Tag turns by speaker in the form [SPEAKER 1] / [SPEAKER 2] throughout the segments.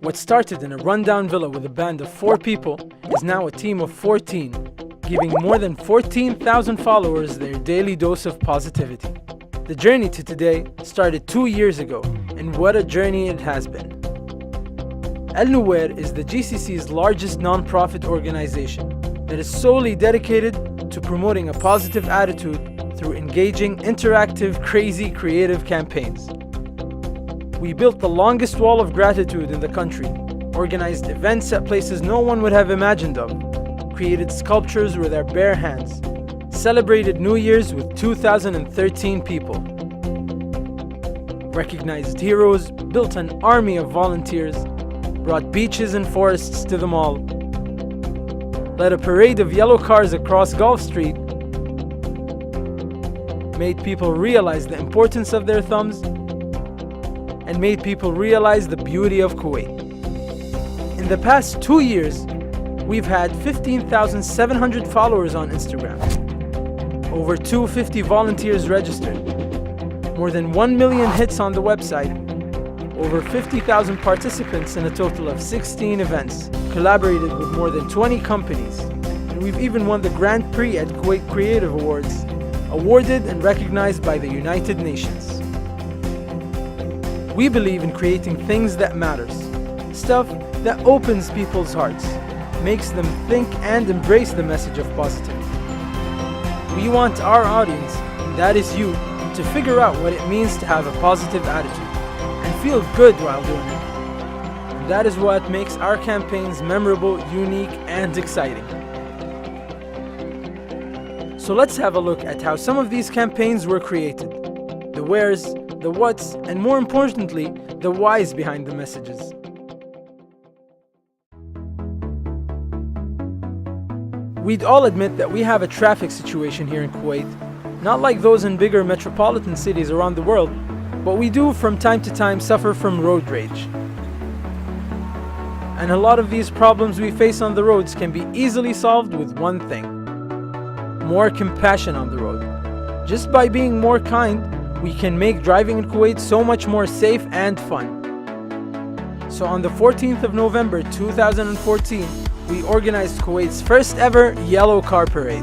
[SPEAKER 1] What started in a rundown villa with a band of 4 people is now a team of 14, giving more than 14,000 followers their daily dose of positivity. The journey to today started 2 years ago, and what a journey it has been. Alnowair is the GCC's largest non-profit organization that is solely dedicated to promoting a positive attitude through engaging, interactive, crazy, creative campaigns. We built the longest wall of gratitude in the country, organized events at places no one would have imagined of, created sculptures with our bare hands, celebrated New Year's with 2,013 people, recognized heroes, built an army of volunteers, brought beaches and forests to the mall, led a parade of yellow cars across Gulf Street, made people realize the importance of their thumbs, and made people realize the beauty of Kuwait. In the past 2 years, we've had 15,700 followers on Instagram, over 250 volunteers registered, more than 1 million hits on the website, over 50,000 participants in a total of 16 events, collaborated with more than 20 companies, and we've even won the Grand Prix at Kuwait Creative Awards, awarded and recognized by the United Nations. We believe in creating things that matters, stuff that opens people's hearts, makes them think and embrace the message of positivity. We want our audience, and that is you, to figure out what it means to have a positive attitude and feel good while doing it. And that is what makes our campaigns memorable, unique, and exciting. So let's have a look at how some of these campaigns were created, the wheres, the what's, and more importantly, the whys behind the messages. We'd all admit that we have a traffic situation here in Kuwait, not like those in bigger metropolitan cities around the world, but we do from time to time suffer from road rage. And a lot of these problems we face on the roads can be easily solved with one thing: more compassion on the road. Just by being more kind, we can make driving in Kuwait so much more safe and fun. So on the 14th of November 2014, we organized Kuwait's first ever Yellow Car Parade,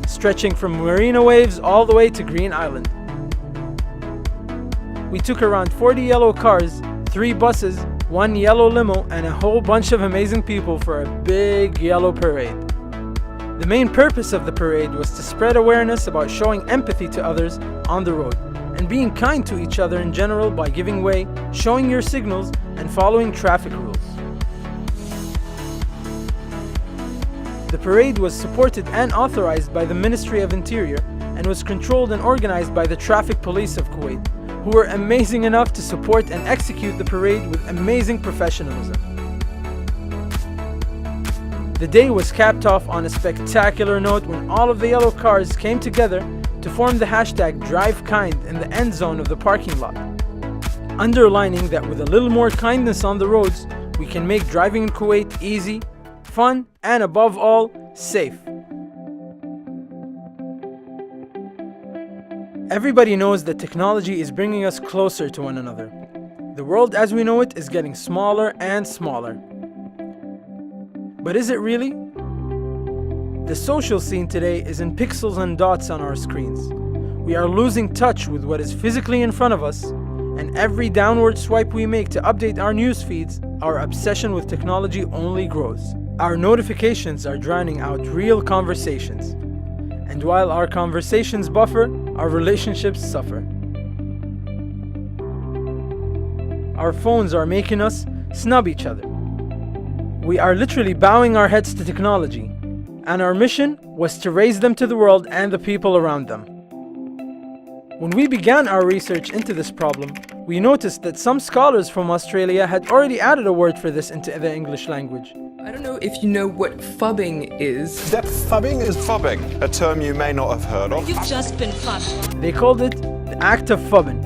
[SPEAKER 1] stretching from Marina Waves all the way to Green Island. We took around 40 yellow cars, 3 buses, 1 yellow limo, and a whole bunch of amazing people for a big yellow parade. The main purpose of the parade was to spread awareness about showing empathy to others on the road and being kind to each other in general by giving way, showing your signals, and following traffic rules. The parade was supported and authorized by the Ministry of Interior and was controlled and organized by the Traffic Police of Kuwait, who were amazing enough to support and execute the parade with amazing professionalism. The day was capped off on a spectacular note when all of the yellow cars came together to form the hashtag #DriveKind in the end zone of the parking lot, underlining that with a little more kindness on the roads, we can make driving in Kuwait easy, fun, and above all, safe. Everybody knows that technology is bringing us closer to one another. The world as we know it is getting smaller and smaller. But is it really? The social scene today is in pixels and dots on our screens. We are losing touch with what is physically in front of us, and every downward swipe we make to update our news feeds, our obsession with technology only grows. Our notifications are drowning out real conversations. And while our conversations buffer, our relationships suffer. Our phones are making us snub each other. We are literally bowing our heads to technology, and our mission was to raise them to the world and the people around them. When we began our research into this problem, we noticed that some scholars from Australia had already added a word for this into the English language.
[SPEAKER 2] I don't know if you know what phubbing is.
[SPEAKER 3] Is that phubbing? Is phubbing a term you may not have heard of?
[SPEAKER 4] You've just been phubbed.
[SPEAKER 1] They called it the act of phubbing,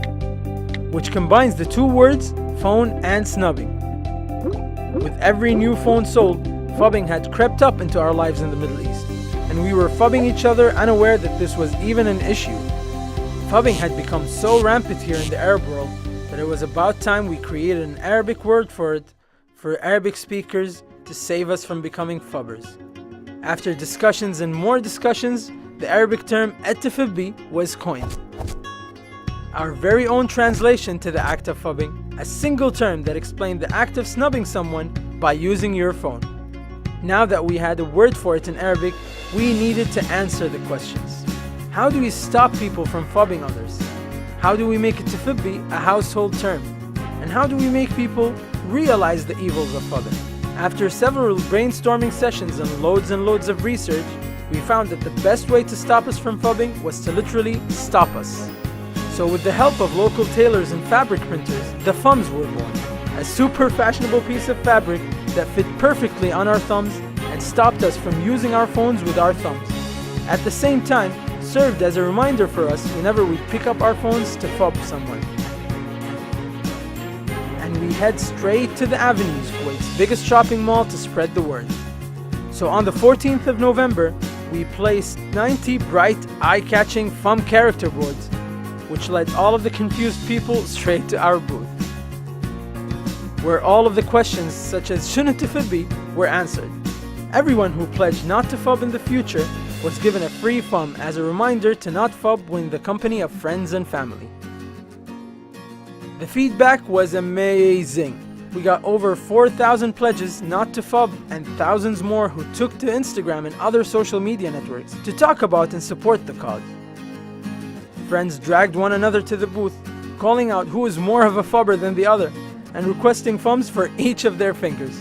[SPEAKER 1] which combines the 2 words, phone and snubbing. With every new phone sold, phubbing had crept up into our lives in the Middle East, and we were phubbing each other unaware that this was even an issue. Phubbing had become so rampant here in the Arab world that it was about time we created an Arabic word for it for Arabic speakers to save us from becoming phubbers. After discussions and more discussions, the Arabic term phubbing was coined. Our very own translation to the act of phubbing, a single term that explained the act of snubbing someone by using your phone. Now that we had a word for it in Arabic, we needed to answer the questions. How do we stop people from phubbing others? How do we make tphubbi a household term? And how do we make people realize the evils of phubbing? After several brainstorming sessions and loads of research, we found that the best way to stop us from phubbing was to literally stop us. So with the help of local tailors and fabric printers, the thumbs were born. A super fashionable piece of fabric that fit perfectly on our thumbs and stopped us from using our phones with our thumbs. At the same time, served as a reminder for us whenever we pick up our phones to phub someone. And we head straight to the avenues, Kuwait's biggest shopping mall, to spread the word. So on the 14th of November, we placed 90 bright, eye-catching thumb character boards, which led all of the confused people straight to our booth, where all of the questions such as shouldn't tphubbi were answered. Everyone who pledged not to phub in the future was given a free thumb as a reminder to not phub when the company of friends and family. The feedback was amazing. We got over 4,000 pledges not to phub and thousands more who took to Instagram and other social media networks to talk about and support the cause. Friends dragged one another to the booth, calling out who is more of a phubber than the other and requesting thumbs for each of their fingers.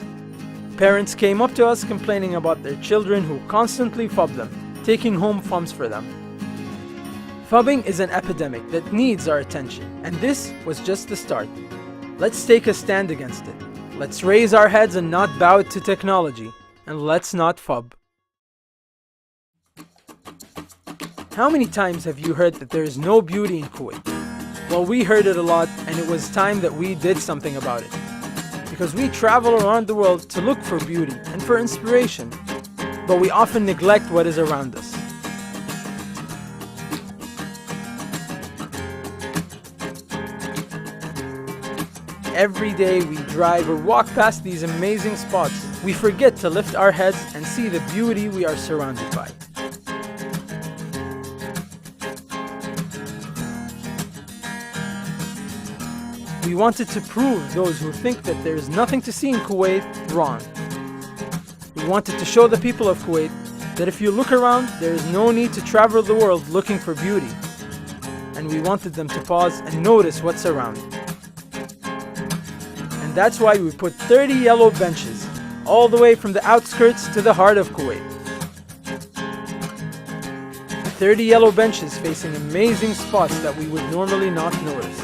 [SPEAKER 1] Parents came up to us complaining about their children who constantly phub them, taking home thumbs for them. Phubbing is an epidemic that needs our attention, and this was just the start. Let's take a stand against it. Let's raise our heads and not bow to technology, and let's not phub. How many times have you heard that there is no beauty in Kuwait? Well, we heard it a lot, and it was time that we did something about it. Because we travel around the world to look for beauty and for inspiration, but we often neglect what is around us. Every day we drive or walk past these amazing spots, we forget to lift our heads and see the beauty we are surrounded by. We wanted to prove those who think that there is nothing to see in Kuwait wrong. We wanted to show the people of Kuwait that if you look around, there is no need to travel the world looking for beauty. And we wanted them to pause and notice what's around. And that's why we put 30 yellow benches, all the way from the outskirts to the heart of Kuwait. 30 yellow benches facing amazing spots that we would normally not notice.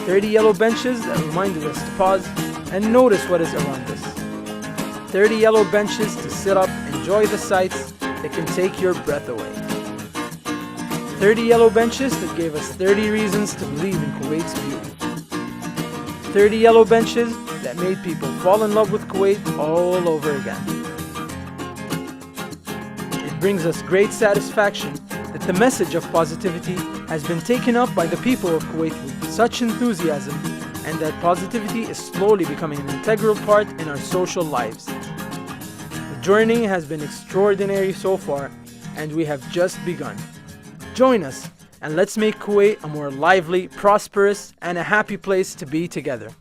[SPEAKER 1] 30 yellow benches that reminded us to pause and notice what is around us. 30 yellow benches to sit up, enjoy the sights that can take your breath away. 30 yellow benches that gave us 30 reasons to believe in Kuwait's beauty. 30 yellow benches that made people fall in love with Kuwait all over again. It brings us great satisfaction that the message of positivity has been taken up by the people of Kuwait with such enthusiasm, and that positivity is slowly becoming an integral part in our social lives. The journey has been extraordinary so far, and we have just begun. Join us, and let's make Kuwait a more lively, prosperous, and a happy place to be together.